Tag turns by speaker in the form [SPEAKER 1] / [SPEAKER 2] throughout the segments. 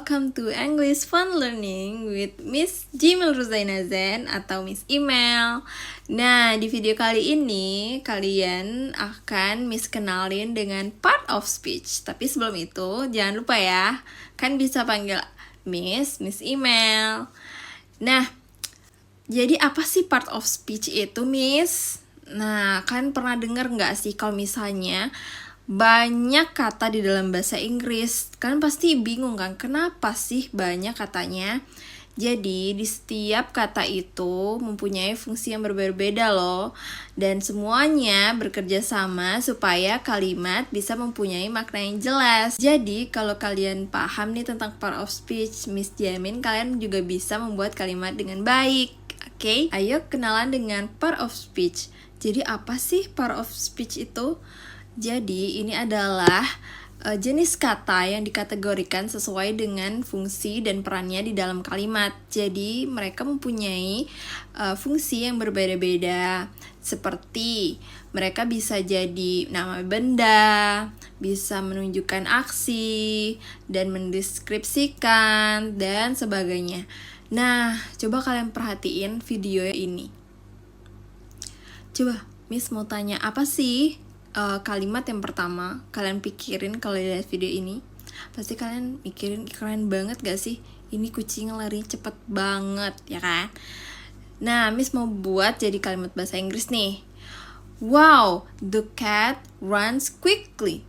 [SPEAKER 1] welcome to English Fun Learning with Miss Jimel Ruzaina Zen atau Miss Email. Nah, di video kali ini kalian akan Miss kenalin dengan part of speech. Tapi sebelum itu, jangan lupa ya, kan bisa panggil Miss Email. Nah, jadi apa sih part of speech itu, Miss? Nah, kan pernah dengar nggak sih kalau misalnya banyak kata di dalam bahasa Inggris? Kan pasti bingung kan, kenapa sih banyak katanya? Jadi di setiap kata itu mempunyai fungsi yang berbeda-beda loh. Dan semuanya bekerja sama supaya kalimat bisa mempunyai makna yang jelas. Jadi kalau kalian paham nih tentang part of speech, Miss jamin kalian juga bisa membuat kalimat dengan baik. Oke, ayo kenalan dengan part of speech. Jadi apa sih part of speech itu? Jadi ini adalah jenis kata yang dikategorikan sesuai dengan fungsi dan perannya di dalam kalimat. Jadi mereka mempunyai fungsi yang berbeda-beda. Seperti mereka bisa jadi nama benda, bisa menunjukkan aksi, dan mendeskripsikan, dan sebagainya. Nah, coba kalian perhatiin video ini. Coba, Miss mau tanya, apa sih kalimat yang pertama kalian pikirin kalau lihat video ini? Pasti kalian mikirin, keren banget gak sih? Ini kucing lari cepet banget, ya kan? Nah, Miss mau buat jadi kalimat bahasa Inggris nih. Wow, the cat runs quickly.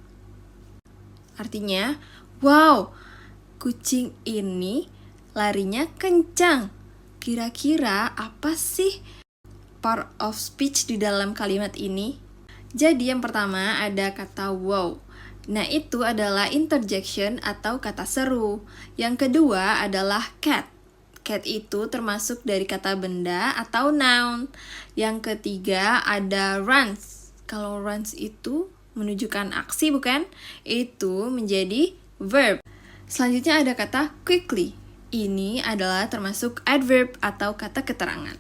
[SPEAKER 1] Artinya, wow, kucing ini larinya kencang. Kira-kira apa sih part of speech di dalam kalimat ini? Jadi yang pertama ada kata wow. Nah, itu adalah interjection atau kata seru. Yang kedua adalah cat. Cat itu termasuk dari kata benda atau noun. Yang ketiga ada runs. Kalau runs itu menunjukkan aksi, bukan? Itu menjadi verb. Selanjutnya ada kata quickly. Ini adalah termasuk adverb atau kata keterangan.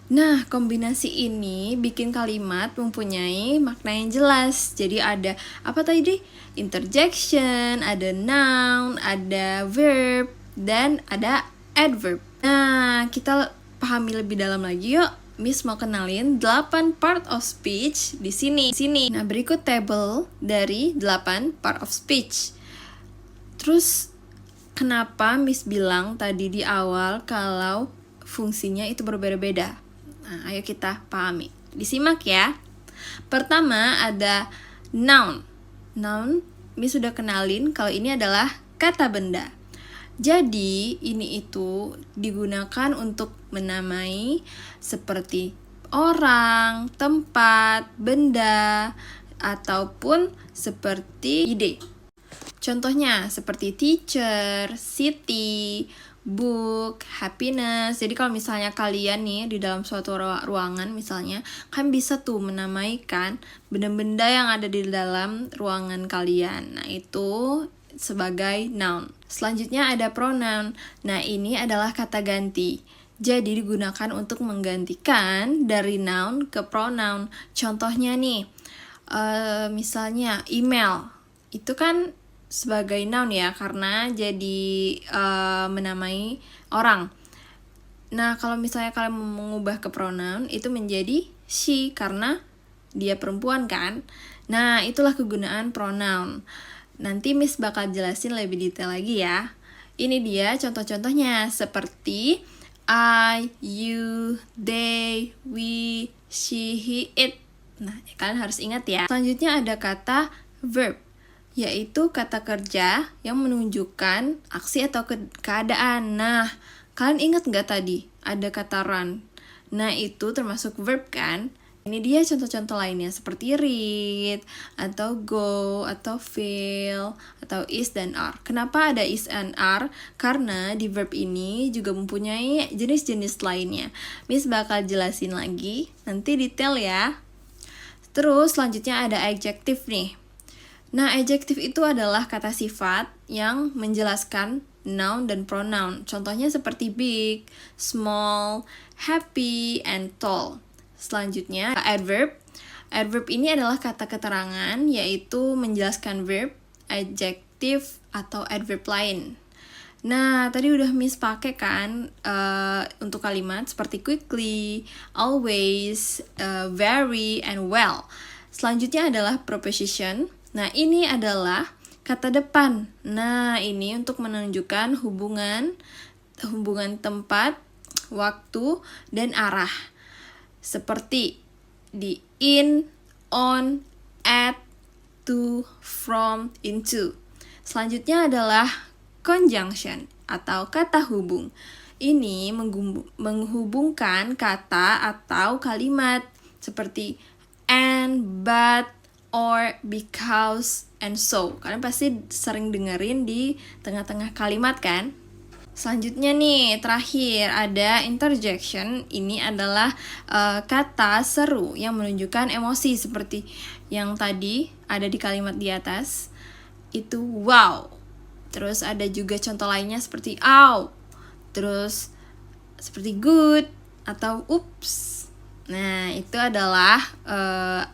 [SPEAKER 1] Nah, kombinasi ini bikin kalimat mempunyai makna yang jelas. Jadi ada apa tadi? Interjection, ada noun, ada verb, dan ada adverb. Nah, kita pahami lebih dalam lagi yuk. Miss mau kenalin 8 part of speech di sini. Nah, berikut table dari 8 part of speech. Terus, kenapa Miss bilang tadi di awal kalau fungsinya itu berbeda-beda? Nah, ayo kita pahami. Disimak ya. Pertama ada noun. Noun, Miss sudah kenalin kalau ini adalah kata benda. Jadi, ini itu digunakan untuk menamai seperti orang, tempat, benda, ataupun seperti ide. Contohnya seperti teacher, city, book, happiness. Jadi kalau misalnya kalian nih di dalam suatu ruangan misalnya, kan bisa tuh menamaikan benda-benda yang ada di dalam ruangan kalian. Nah, itu sebagai noun. Selanjutnya ada pronoun. Nah, ini adalah kata ganti. Jadi digunakan untuk menggantikan dari noun ke pronoun. Contohnya nih, misalnya email. Itu kan sebagai noun ya, karena jadi menamai orang. Nah, kalau misalnya kalian mengubah ke pronoun, itu menjadi she, karena dia perempuan kan. Nah, itulah kegunaan pronoun. Nanti Miss bakal jelasin lebih detail lagi ya. Ini dia contoh-contohnya, seperti I, you, they, we, she, he, it. Nah, kalian harus ingat ya. Selanjutnya ada kata verb, yaitu kata kerja yang menunjukkan aksi atau keadaan. Nah, kalian ingat nggak tadi ada kata run? Nah, itu termasuk verb kan? Ini dia contoh-contoh lainnya seperti read, atau go, atau feel, atau is dan are. Kenapa ada is and are? Karena di verb ini juga mempunyai jenis-jenis lainnya. Miss bakal jelasin lagi, nanti detail ya. Terus selanjutnya ada adjective nih. Nah, adjective itu adalah kata sifat yang menjelaskan noun dan pronoun. Contohnya seperti big, small, happy, and tall. Selanjutnya, adverb. Adverb ini adalah kata keterangan, yaitu menjelaskan verb, adjective, atau adverb lain. Nah, tadi udah Miss pakai kan untuk kalimat seperti quickly, always, very, and well. Selanjutnya adalah preposition. Nah, ini adalah kata depan. Nah, ini untuk menunjukkan hubungan tempat, waktu, dan arah. Seperti di in, on, at, to, from, into. Selanjutnya adalah conjunction atau kata hubung. Ini menghubungkan kata atau kalimat seperti and, but, or, because, and so. Kalian pasti sering dengerin di tengah-tengah kalimat kan? Selanjutnya nih, terakhir ada interjection. Ini adalah kata seru yang menunjukkan emosi seperti yang tadi ada di kalimat di atas. Itu wow. Terus ada juga contoh lainnya seperti ow. Terus seperti good atau oops. Nah, itu adalah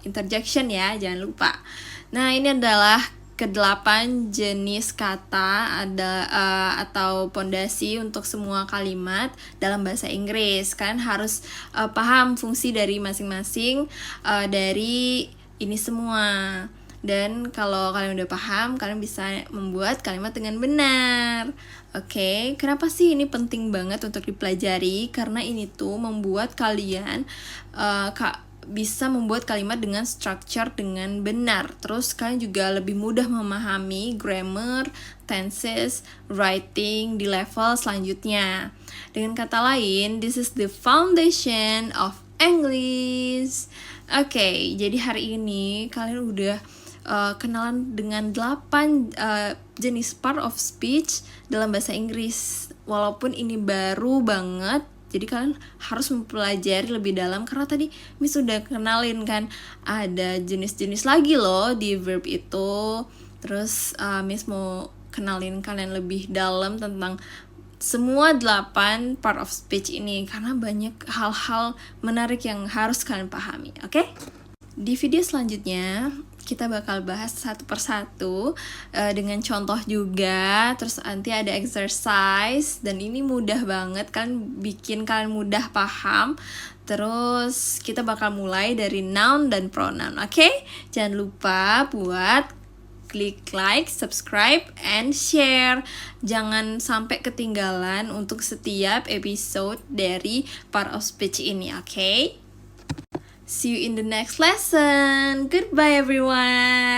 [SPEAKER 1] interjection ya, jangan lupa. Nah, ini adalah ke-8 jenis kata atau pondasi untuk semua kalimat dalam bahasa Inggris. Kalian harus paham fungsi dari masing-masing dari ini semua. Dan kalau kalian udah paham, kalian bisa membuat kalimat dengan benar. Oke, kenapa sih ini penting banget untuk dipelajari? Karena ini tuh membuat kalian bisa membuat kalimat dengan structure dengan benar. Terus kalian juga lebih mudah memahami grammar, tenses, writing di level selanjutnya. Dengan kata lain, this is the foundation of English. Oke, jadi hari ini kalian udah kenalan dengan 8 jenis part of speech dalam bahasa Inggris. Walaupun ini baru banget, jadi kalian harus mempelajari lebih dalam karena tadi Miss udah kenalin kan ada jenis-jenis lagi loh di verb itu. Terus Miss mau kenalin kalian lebih dalam tentang semua 8 part of speech ini karena banyak hal-hal menarik yang harus kalian pahami, oke? Di video selanjutnya kita bakal bahas satu persatu dengan contoh juga. Terus nanti ada exercise dan ini mudah banget kan, bikin kalian mudah paham. Terus kita bakal mulai dari noun dan pronoun, oke? Jangan lupa buat klik like, subscribe, and share. Jangan sampai ketinggalan untuk setiap episode dari part of speech ini, oke? See you in the next lesson. Goodbye everyone.